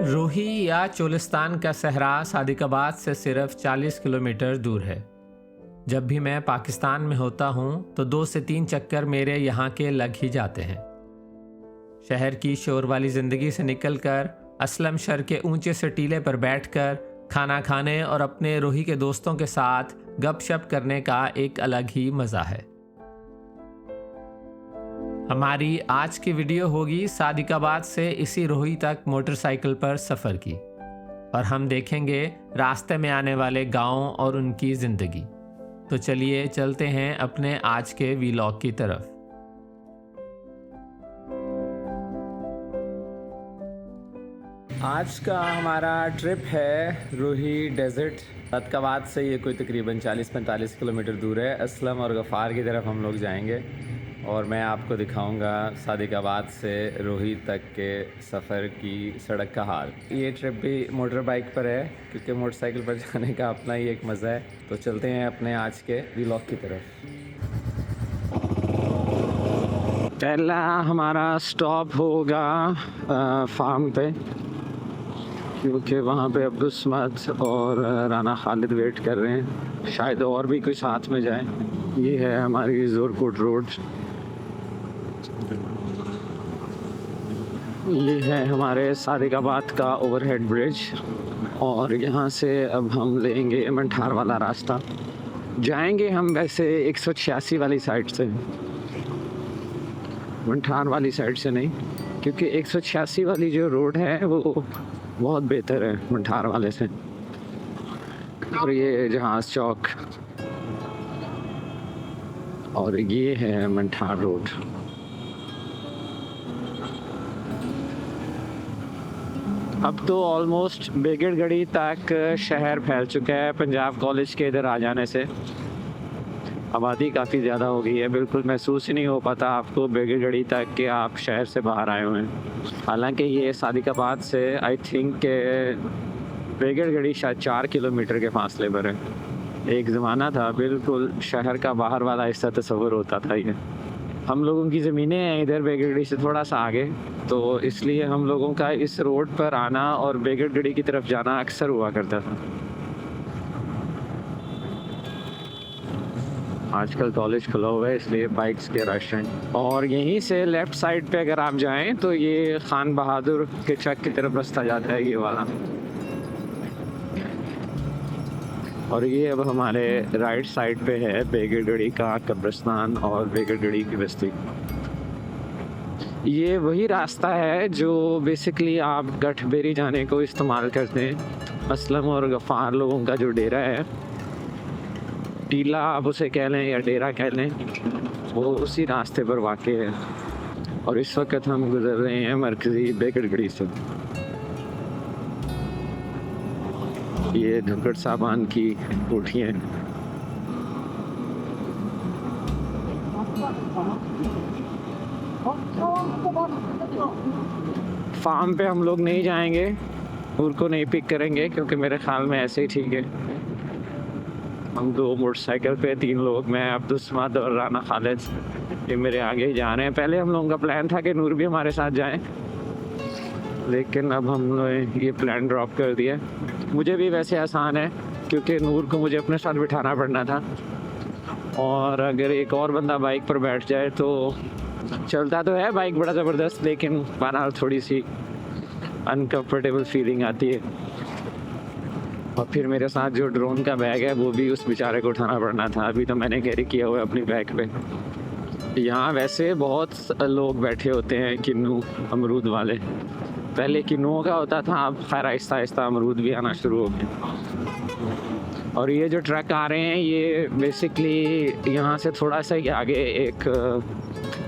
रोही या चोलिस्तान का सहरा सादिकाबाद से सिर्फ 40 किलोमीटर दूर है। जब भी मैं पाकिस्तान में होता हूँ तो 2 से 3 चक्कर मेरे यहाँ के लग ही जाते हैं। शहर की शोर वाली ज़िंदगी से निकलकर असलम शहर के ऊंचे से टीले पर बैठकर खाना खाने और अपने रोही के दोस्तों के साथ गपशप करने का एक अलग ही मज़ा है। हमारी आज की वीडियो होगी सादिकाबाद से इसी रोही तक मोटरसाइकिल पर सफ़र की, और हम देखेंगे रास्ते में आने वाले गांव और उनकी ज़िंदगी। तो चलिए चलते हैं अपने आज के वीलॉग की तरफ। आज का हमारा ट्रिप है रोही डेजर्ट। सादिकाबाद से ये कोई तकरीबन 40-45 किलोमीटर दूर है। असलम और गफ़ार की तरफ हम लोग जाएंगे और मैं आपको दिखाऊंगा सादिकाबाद से रोही तक के सफ़र की सड़क का हाल। ये ट्रिप भी मोटर बाइक पर है क्योंकि मोटरसाइकिल पर जाने का अपना ही एक मज़ा है। तो चलते हैं अपने आज के व्लॉग की तरफ। पहला हमारा स्टॉप होगा फार्म पे, क्योंकि वहाँ पे अब्दुस्मद और राना खालिद वेट कर रहे हैं, शायद और भी कोई साथ में जाए। ये है हमारी जोरकोट रोड, ये है हमारे सादिकाबाद का ओवरहेड ब्रिज, और यहाँ से अब हम लेंगे मंठार वाला रास्ता। जाएंगे हम वैसे 186 वाली साइड से, मंठार वाली साइड से नहीं, क्योंकि 186 वाली जो रोड है वो बहुत बेहतर है मंठार वाले से। और ये जहाज़ चौक, और ये है मंठार रोड। अब तो ऑलमोस्ट बेगड़गढ़ी तक शहर फैल चुका है। पंजाब कॉलेज के इधर आ जाने से आबादी काफ़ी ज़्यादा हो गई है। बिल्कुल महसूस ही नहीं हो पाता आपको बेगड़गढ़ी तक कि आप शहर से बाहर आए हुए हैं। हालांकि ये सादिकाबाद से आई थिंक बेगड़गढ़ी शायद 4 किलोमीटर के फासले पर है। एक ज़माना था बिल्कुल शहर का बाहर वाला हिस्सा तस्वर होता था ये। हम लोगों की ज़मीनें हैं इधर बेगड़गढ़ी से थोड़ा सा आगे, तो इसलिए हम लोगों का इस रोड पर आना और बेगड़गढ़ी की तरफ जाना अक्सर हुआ करता था। आजकल कॉलेज खुला हुआ है इसलिए बाइक्स के रश हैं। और यहीं से लेफ़्ट साइड पे अगर आप जाएं तो ये खान बहादुर के चक की तरफ रास्ता जाता है, ये वाला। और ये अब हमारे राइट साइड पे है बेगड़गढ़ी का कब्रिस्तान और बेगड़गढ़ी की बस्ती। ये वही रास्ता है जो बेसिकली आप गठबेरी जाने को इस्तेमाल करते हैं। असलम और गफ़ार लोगों का जो डेरा है, टीला आप उसे कह लें या डेरा कह लें, वो उसी रास्ते पर वाक़ है। और इस वक्त हम गुज़र रहे हैं मरकज़ी बेगड़गढ़ी से। ये धुक्कड़ सामान की कोठियाँ हैं। फार्म पे हम लोग नहीं जाएंगे, नूर को नहीं पिक करेंगे क्योंकि मेरे ख्याल में ऐसे ही ठीक है। हम 2 मोटरसाइकिल पे 3 लोग, मैं अब्दुस्मद और राना खालिद, ये मेरे आगे ही जा रहे हैं। पहले हम लोगों का प्लान था कि नूर भी हमारे साथ जाए, लेकिन अब हमने ये प्लान ड्रॉप कर दिया। मुझे भी वैसे आसान है क्योंकि नूर को मुझे अपने साथ बिठाना पड़ना था, और अगर एक और बंदा बाइक पर बैठ जाए तो चलता तो है बाइक बड़ा ज़बरदस्त, लेकिन बहरहाल थोड़ी सी अनकम्फर्टेबल फीलिंग आती है। और फिर मेरे साथ जो ड्रोन का बैग है वो भी उस बेचारे को उठाना पड़ना था। अभी तो मैंने कैरी किया हुआ है अपनी बैग पे। यहाँ वैसे बहुत लोग बैठे होते हैं किन्नू अमरूद वाले। पहले किन्नुओं का होता था, अब खैर आहिस्ता आहिस्ता अमरूद भी आना शुरू हो गए। और ये जो ट्रक आ रहे हैं ये बेसिकली यहाँ से थोड़ा सा ही आगे एक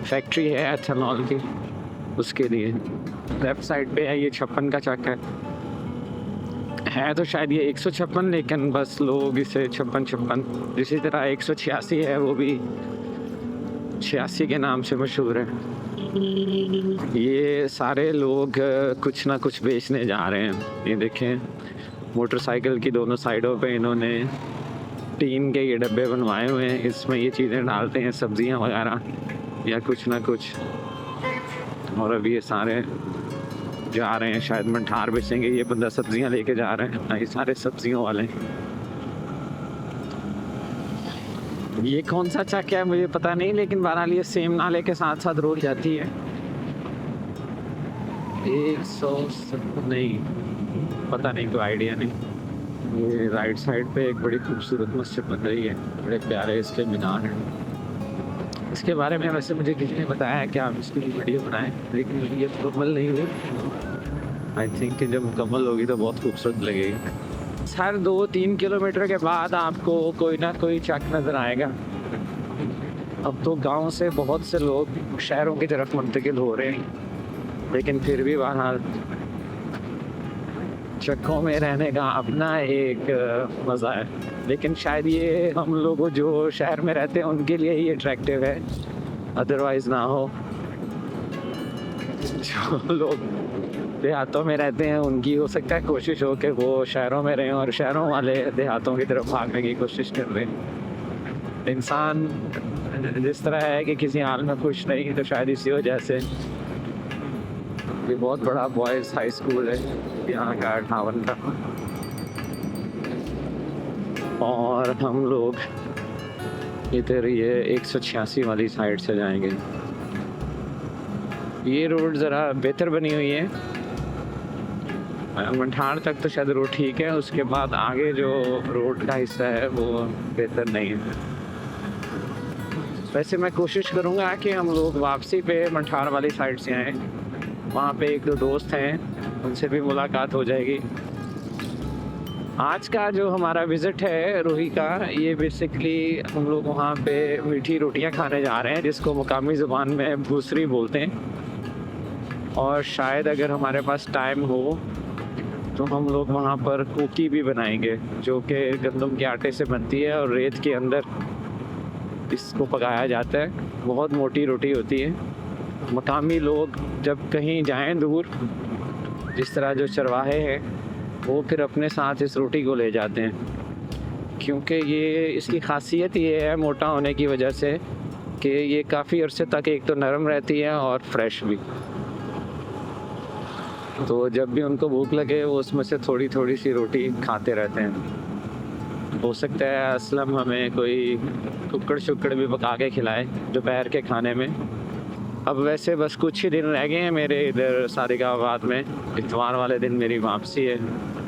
फैक्ट्री है एथेनॉल की, उसके लिए। लेफ़्ट साइड पे है ये 56 का चक है तो शायद ये 156, लेकिन बस लोग इसे 56। इसी तरह 186 है, वो भी 86 के नाम से मशहूर है। ये सारे लोग कुछ ना कुछ बेचने जा रहे हैं। ये देखें मोटरसाइकिल की दोनों साइडों पे इन्होंने टीन के ये डब्बे बनवाए हुए हैं, इसमें ये चीज़ें डालते हैं, सब्जियां वगैरह या कुछ ना कुछ। और अब ये सारे जा रहे हैं, शायद मंठार बेचेंगे। ये बंदा सब्जियां लेके जा रहे हैं, ये सारे सब्जियों वाले। ये कौन सा चक है मुझे पता नहीं, लेकिन बहरहाल ये सेम नाले के साथ साथ रोड जाती है। 170 नहीं, पता नहीं, कोई आइडिया नहीं। ये राइट साइड पे एक बड़ी खूबसूरत मस्जिद बन रही है, बड़े प्यारे इसके मीनार हैं। इसके बारे में वैसे मुझे किसी ने बताया है कि आप इसकी वीडियो बनाएं, लेकिन ये मुकम्मल नहीं हुई। आई थिंक कि जब मुकम्मल होगी तो बहुत खूबसूरत लगेगी। हर 2-3 किलोमीटर के बाद आपको कोई ना कोई चक नज़र आएगा। अब तो गांव से बहुत से लोग शहरों की तरफ मुंतकिल हो रहे हैं, लेकिन फिर भी वहाँ चक्कों में रहने का अपना एक मज़ा है। लेकिन शायद ये हम लोग जो शहर में रहते हैं उनके लिए ही अट्रैक्टिव है, अदरवाइज़ ना हो। जो लोग देहातों में रहते हैं उनकी हो सकता है कोशिश हो कि वो शहरों में रहें, और शहरों वाले देहातों की तरफ भागने की कोशिश कर रहे हैं। इंसान जिस तरह है कि किसी हाल में खुश नहीं, तो शायद इसी वजह से। ये बहुत बड़ा बॉयज़ हाई स्कूल है यहाँ का, ठावन का। और हम लोग इधर ये 186 वाली साइड से जाएंगे। ये रोड ज़रा बेहतर बनी हुई है, मंठार तक तो शायद रोड ठीक है, उसके बाद आगे जो रोड का हिस्सा है वो बेहतर नहीं है। वैसे मैं कोशिश करूँगा कि हम लोग वापसी पे मंठार वाली साइड से आएँ। वहाँ पे 1-2 दोस्त हैं, उनसे भी मुलाकात हो जाएगी। आज का जो हमारा विज़िट है रूही का, ये बेसिकली हम लोग वहाँ पे मीठी रोटियाँ खाने जा रहे हैं, जिसको मुकामी ज़ुबान में भूसरी बोलते हैं। और शायद अगर हमारे पास टाइम हो तो हम लोग वहाँ पर कोकी भी बनाएंगे, जो कि गंदम के आटे से बनती है और रेत के अंदर इसको पकाया जाता है। बहुत मोटी रोटी होती है। मकामी लोग जब कहीं जाएं दूर, जिस तरह जो चरवाहे हैं, वो फिर अपने साथ इस रोटी को ले जाते हैं, क्योंकि ये इसकी खासियत ये है मोटा होने की वजह से कि ये काफ़ी अरसे तक एक तो नरम रहती है और फ्रेश भी। तो जब भी उनको भूख लगे वो उसमें से थोड़ी थोड़ी सी रोटी खाते रहते हैं। हो सकता है असलम हमें कोई कुक्कड़ शुक्कड़ भी पका के खिलाए दोपहर के खाने में। अब वैसे बस कुछ ही दिन रह गए हैं मेरे इधर सादिकाबाद में, इतवार वाले दिन मेरी वापसी है,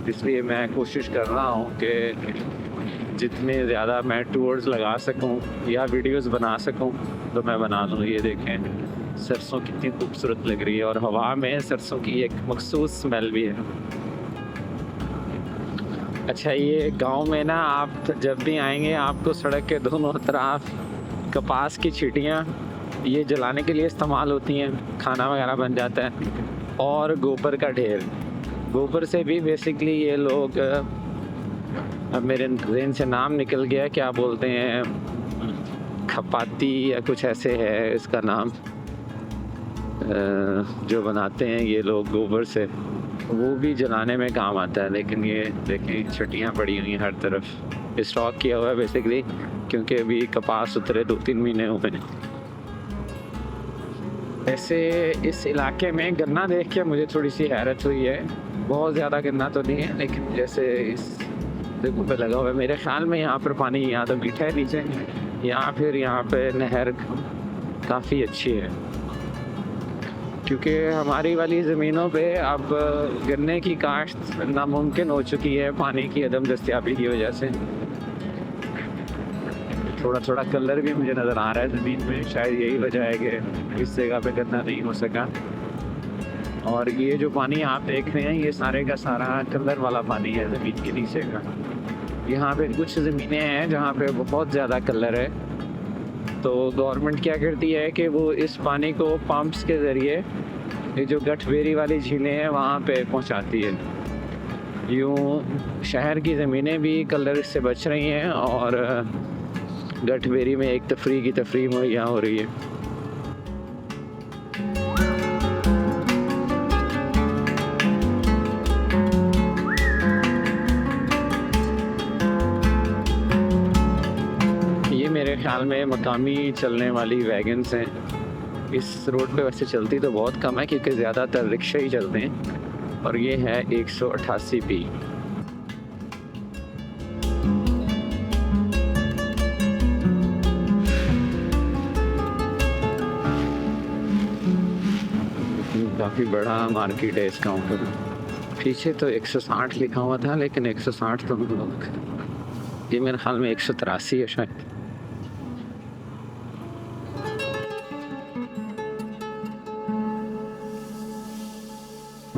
इसलिए मैं कोशिश कर रहा हूँ कि जितने ज़्यादा मैं टूर्स लगा सकूँ या वीडियोस बना सकूँ तो मैं बना लूँ। ये देखें सरसों कितनी खूबसूरत लग रही है, और हवा में सरसों की एक मखसूस स्मेल भी है। अच्छा, ये गांव में ना आप जब भी आएंगे आपको सड़क के दोनों तरफ कपास की चींटियाँ ये जलाने के लिए इस्तेमाल होती हैं, खाना वगैरह बन जाता है। और गोबर का ढेर, गोबर से भी बेसिकली ये लोग, अब मेरे ज़हन से नाम निकल गया, क्या बोलते हैं, खपाती या कुछ ऐसे है इसका नाम, जो बनाते हैं ये लोग गोबर से, वो भी जलाने में काम आता है। लेकिन ये देखें छटियाँ पड़ी हुई हैं हर तरफ, स्टॉक किया हुआ है बेसिकली, क्योंकि अभी कपास उतरे 2-3 महीने हुए हैं। ऐसे इस इलाके में गन्ना देख के मुझे थोड़ी सी हैरत हुई है। बहुत ज़्यादा गन्ना तो नहीं है, लेकिन जैसे इस देखो पे लगा हुआ है। मेरे ख्याल में यहाँ पर पानी यहाँ तो मीठा है नीचे, यहाँ फिर यहाँ पे नहर काफ़ी अच्छी है, क्योंकि हमारी वाली ज़मीनों पे अब गन्ने की काश्त नामुमकिन हो चुकी है पानी की अदम दस्तियाबी की वजह से। थोड़ा थोड़ा कलर भी मुझे नज़र आ रहा है ज़मीन में, शायद यही वजह है कि इस जगह पे गन्ना नहीं हो सका। और ये जो पानी आप देख रहे हैं ये सारे का सारा कलर वाला पानी है ज़मीन के नीचे का। यहाँ पे कुछ ज़मीनें हैं जहाँ पे बहुत ज़्यादा कलर है, तो गवर्नमेंट क्या करती है कि वो इस पानी को पंप्स के ज़रिए ये जो गठबेरी वाली झीलें हैं वहाँ पे पहुँचाती है। यूँ शहर की ज़मीनें भी कलर इससे बच रही हैं और गठबेरी में एक तफरी की तफरी मुहैया हो रही है। ये मेरे ख्याल में मकामी चलने वाली वैगन्स हैं इस रोड पे वैसे चलती तो बहुत कम है क्योंकि ज़्यादातर रिक्शे ही चलते हैं। और ये है 188 काफ़ी बड़ा मार्केट है इसका ऊपर। पीछे तो 160 लिखा हुआ था लेकिन 160 तो हम लोग, ये मेरे ख्याल में 183 है शायद।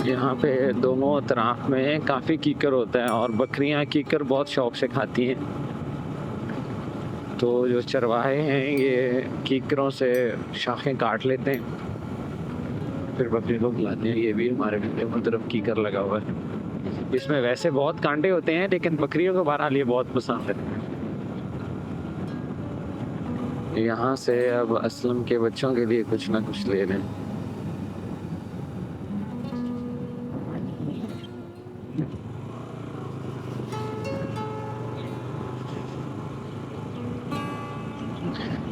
यहाँ पे दोनों तरफ में काफ़ी कीकर होता है और बकरियाँ कीकर बहुत शौक से खाती हैं। तो जो चरवाहे हैं ये कीकरों से शाखें काट लेते हैं, फिर बकरी को खिलाते हैं। ये भी हमारे तरफ कीकर लगा हुआ है। इसमें वैसे बहुत कांटे होते हैं लेकिन बकरियों को बहरहाल ये बहुत पसंद है। यहाँ से अब असलम के बच्चों के लिए कुछ ना कुछ ले लें।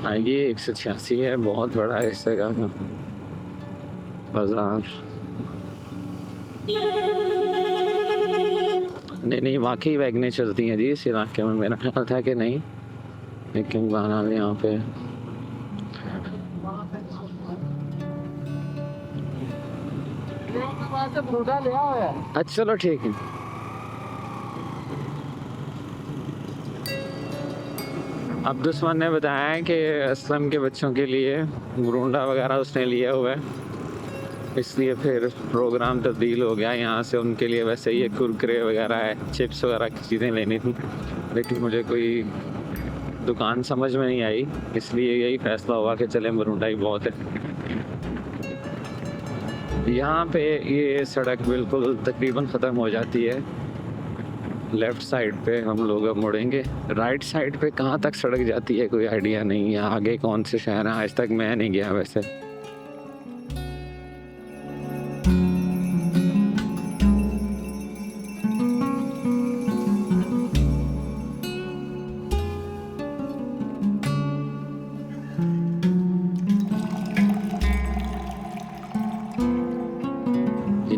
हाँ ये 186 है, बहुत बड़ा है इस जगह का बाजार। नहीं वाकई वैगनें चलती हैं जी इस इलाके में, मेरा ख्याल था कि नहीं, लेकिन बहरहाल यहाँ पे अच्छा चलो ठीक है। अब्दुस्मान ने बताया कि असलम के बच्चों के लिए गुरूंडा वगैरह उसने लिया हुआ है, इसलिए फिर प्रोग्राम तब्दील हो गया यहाँ से उनके लिए। वैसे ये कुरकुरे वगैरह है, चिप्स वगैरह की चीज़ें लेनी थी लेकिन मुझे कोई दुकान समझ में नहीं आई, इसलिए यही फैसला हुआ कि चले मरुंडा ही बहुत है। यहाँ पे ये सड़क बिल्कुल तकरीबन ख़त्म हो जाती है। लेफ़्ट साइड पे हम लोग अब मुड़ेंगे। राइट साइड पे कहाँ तक सड़क जाती है कोई आइडिया नहीं है। आगे कौन से शहर हैं आज तक मैं नहीं गया वैसे।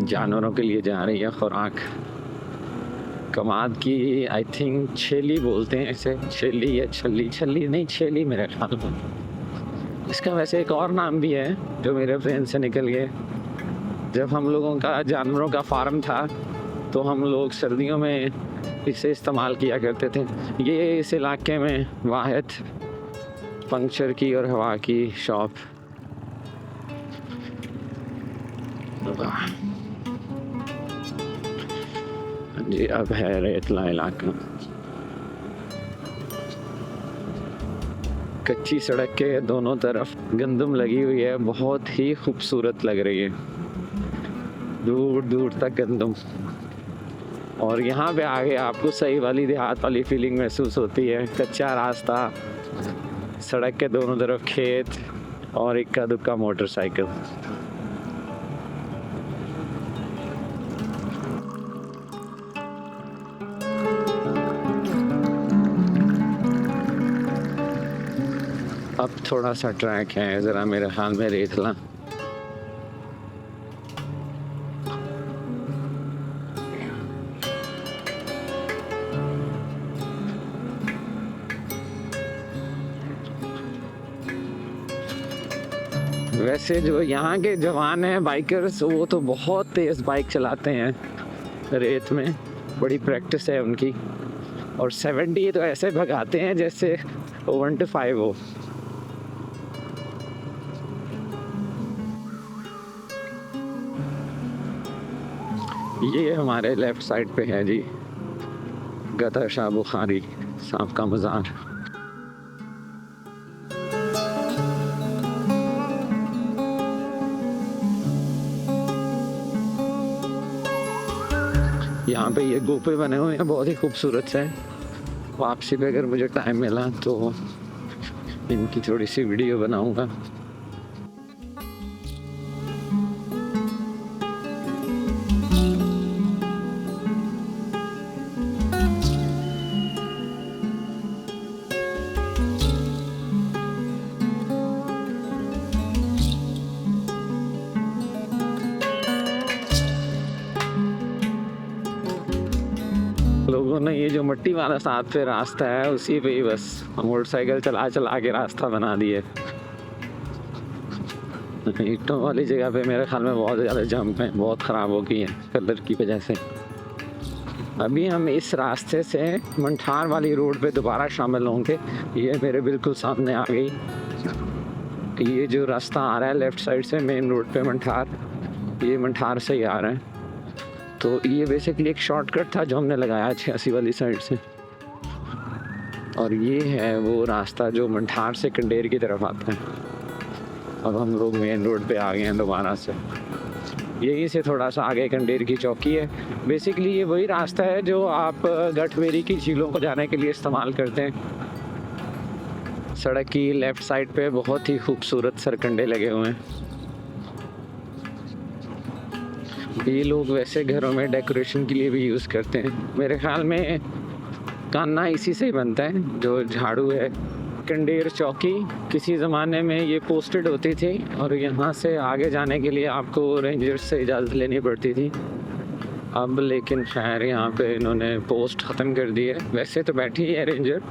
जानवरों के लिए जा रही है खुराक। कमाद की आई थिंक छेली बोलते हैं इसे, छेली या छली, छली नहीं छेली मेरे ख्याल में। इसका वैसे एक और नाम भी है जो मेरे ब्रेन से निकल गए। जब हम लोगों का जानवरों का फार्म था तो हम लोग सर्दियों में इसे इस्तेमाल किया करते थे। ये इस इलाके में वाहिद पंक्चर की और हवा की शॉप। जी अब है रेतला इलाका। कच्ची सड़क के दोनों तरफ गंदम लगी हुई है, बहुत ही खूबसूरत लग रही है, दूर दूर तक गंदम। और यहाँ पे आगे आपको सही वाली देहात वाली फीलिंग महसूस होती है। कच्चा रास्ता, सड़क के दोनों तरफ खेत और इक्का दुक्का मोटरसाइकिल। अब थोड़ा सा ट्रैक है ज़रा मेरे ख्याल में रेतला। वैसे जो यहाँ के जवान हैं बाइकर्स, वो तो बहुत तेज़ बाइक चलाते हैं रेत में, बड़ी प्रैक्टिस है उनकी। और 70 तो ऐसे भगाते हैं जैसे 1-5 हो। ये हमारे लेफ़्ट साइड पे है जी गदर शाह बुखारी साहब का मज़ार। यहाँ पे ये गोपे बने हुए हैं बहुत ही खूबसूरत से। वापसी पे अगर मुझे टाइम मिला तो इनकी थोड़ी सी वीडियो बनाऊंगा। लोगों ने ये जो मिट्टी वाला साथ पे रास्ता है उसी पे ही बस मोटरसाइकिल चला चला के रास्ता बना दिए। ईंटों वाली जगह पे मेरे ख्याल में बहुत ज़्यादा जंप है, बहुत ख़राब हो गई है कलर की वजह से। अभी हम इस रास्ते से मंठार वाली रोड पे दोबारा शामिल होंगे। ये मेरे बिल्कुल सामने आ गई, ये जो रास्ता आ रहा है लेफ़्ट साइड से मेन रोड पे मंठार, ये मंठार से ही आ रहा है। तो ये बेसिकली एक शॉर्टकट था जो हमने लगाया 86 वाली साइड से, और ये है वो रास्ता जो मंठार से कंडेर की तरफ आता है। अब हम लोग मेन रोड पे आ गए हैं दोबारा से। यहीं से थोड़ा सा आगे कंडेर की चौकी है। बेसिकली ये वही रास्ता है जो आप गठवेरी की झीलों को जाने के लिए इस्तेमाल करते हैं। सड़क की लेफ़्ट साइड पे बहुत ही खूबसूरत सरकंडे लगे हुए हैं। ये लोग वैसे घरों में डेकोरेशन के लिए भी यूज़ करते हैं। मेरे ख्याल में कान्ना इसी से ही बनता है, जो झाड़ू है। कंडेर चौकी किसी ज़माने में ये पोस्टेड होती थी और यहाँ से आगे जाने के लिए आपको रेंजर्स से इजाज़त लेनी पड़ती थी। अब लेकिन खैर यहाँ पे इन्होंने पोस्ट ख़त्म कर दी है। वैसे तो बैठी है रेंजर,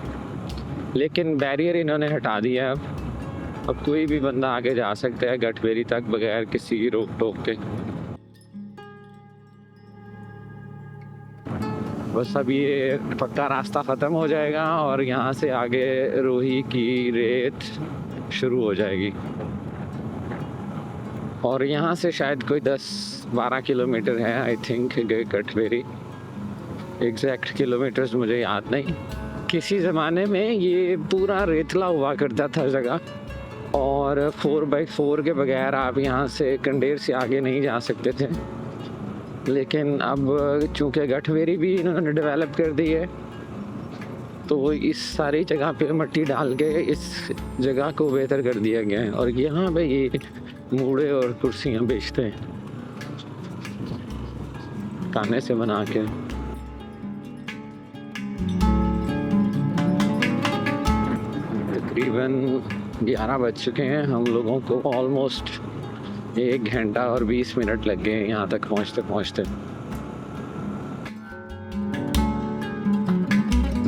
लेकिन बैरियर इन्होंने हटा दिया है। अब कोई भी बंदा आगे जा सकता है गठवेरी तक बगैर किसी रोक टोक के। बस अब ये पक्का रास्ता ख़त्म हो जाएगा और यहाँ से आगे रोही की रेत शुरू हो जाएगी, और यहाँ से शायद कोई 10-12 किलोमीटर है आई थिंक गठवेरी। एग्जैक्ट किलोमीटर्स मुझे याद नहीं। किसी ज़माने में ये पूरा रेतला हुआ करता था जगह, और 4x4 के बगैर आप यहाँ से कंडेर से आगे नहीं जा सकते थे। लेकिन अब चूँकि गठवेरी भी इन्होंने डेवलप कर दी है, तो इस सारी जगह पे मिट्टी डाल के इस जगह को बेहतर कर दिया गया है। और यहाँ पे ये मूड़े और कुर्सियाँ बेचते हैं काने से बना के। तकरीबन 11 बज चुके हैं। हम लोगों को ऑलमोस्ट 1 घंटा और 20 मिनट लग गए यहाँ तक पहुँचते।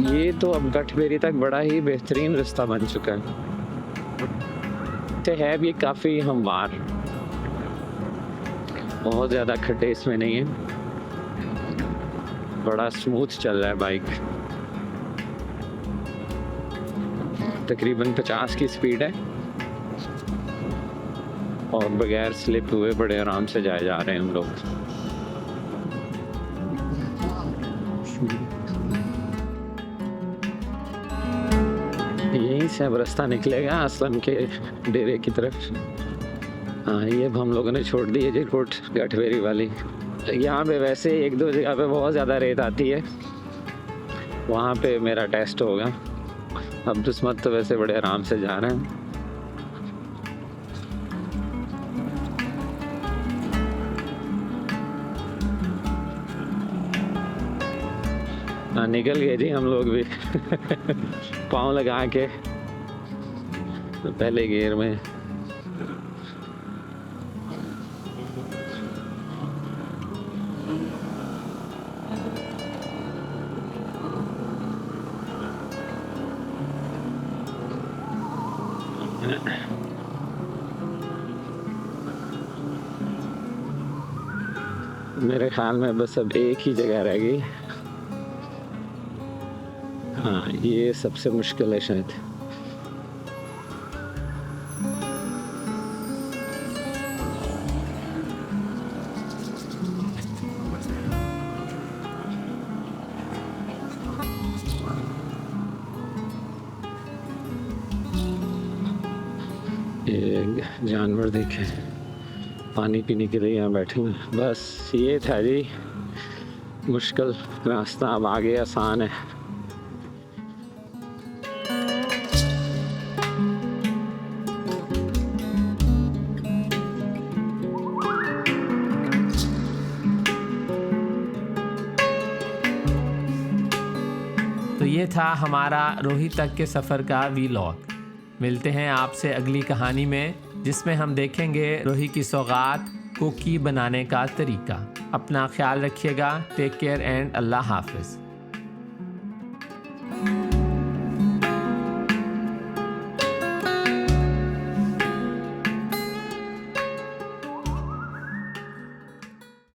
ये तो अब गठवेरी तक बड़ा ही बेहतरीन रास्ता बन चुका है। तो है भी काफ़ी हमवार, बहुत ज़्यादा खड्डे इसमें नहीं है, बड़ा स्मूथ चल रहा है बाइक। तकरीबन 50 की स्पीड है और बगैर स्लिप हुए बड़े आराम से जाए जा रहे हैं हम लोग। यहीं से अब रास्ता निकलेगा असलम के डेरे की तरफ। हाँ, ये अब हम लोगों ने छोड़ दी है जी रोड गठवेरी वाली। यहाँ पे वैसे 1-2 जगह पे बहुत ज़्यादा रेत आती है, वहाँ पे मेरा टेस्ट होगा। अब दुस्मत तो वैसे बड़े आराम से जा रहे हैं। हाँ, निकल गए जी हम लोग भी पाँव लगा के पहले गियर में। मेरे ख्याल में बस अब एक ही जगह रह गई। हाँ, ये सबसे मुश्किल है शायद। ये जानवर देखे पानी पीने के लिए यहाँ बैठे हुए। बस ये था जी मुश्किल रास्ता, अब आगे आसान है। तो ये था हमारा रोही तक के सफ़र का वीलॉग। मिलते हैं आपसे अगली कहानी में, जिसमें हम देखेंगे रोही की सौगात कुकी बनाने का तरीका। अपना ख्याल रखिएगा। टेक केयर एंड अल्लाह हाफिज़।